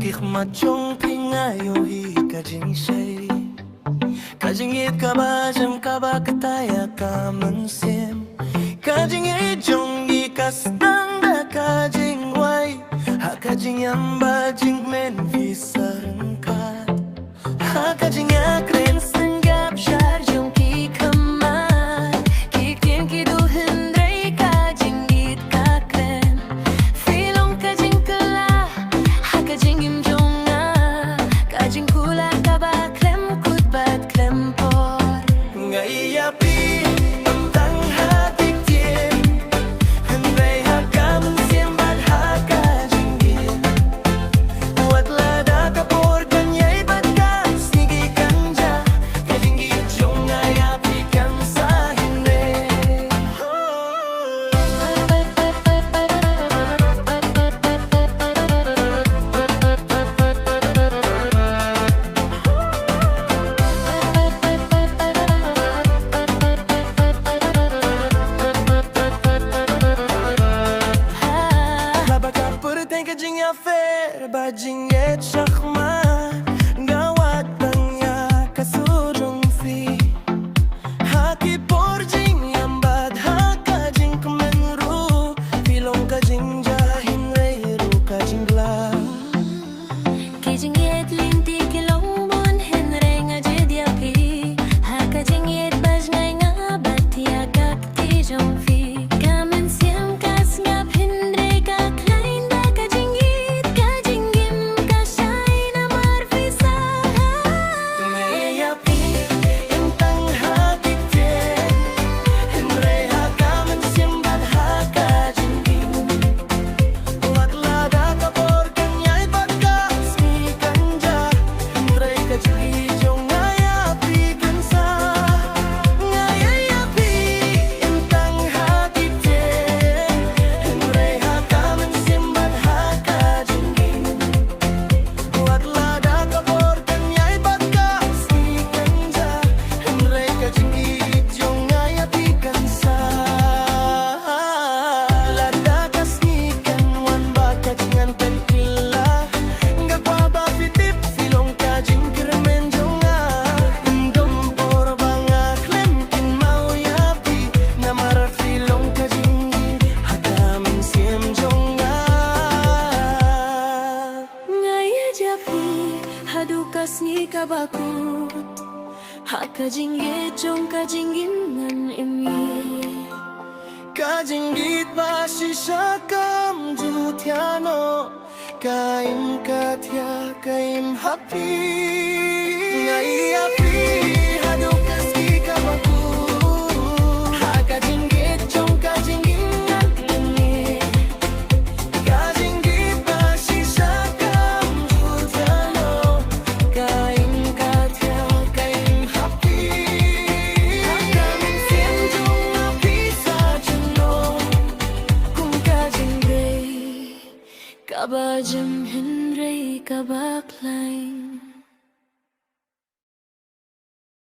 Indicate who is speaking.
Speaker 1: kik machong pingayo hi kajing shay kajing it kabajam kabakataya kamansiem kajing it jongi kastanda kajing wai ha kajing yamba jing men visarangkat ha kajing akren senggap shar jong ki kamar ki kien ki du hindray kajing it kakren filong kajing kala ha kajing im jonga kajing kula kabaklem kutbat klempor ngayapi kajing ya fair bajing et shakma gawat tanya kasudong fi haki porjing yambad ha kajing kumenru filong kajing jahin reiru kajing gla kajing et linti kilong bon henre ngajed yapi ha kajing et baj ngai ngabat ya kakti jong fi kamen siam kas ngap hindre ka hadukas ni kabaku hakajinggit jong kajingginan imi kajinggit basishakam jutiano kaim katya kaim happy ngai happy hadukas ni kabaku hakajinggit jong kajingginan imi kajinggit basishakam jutiano kaim katya kaim happy hakamin sim jong apisa juno kung kajinggay kabajam hinray kabaklay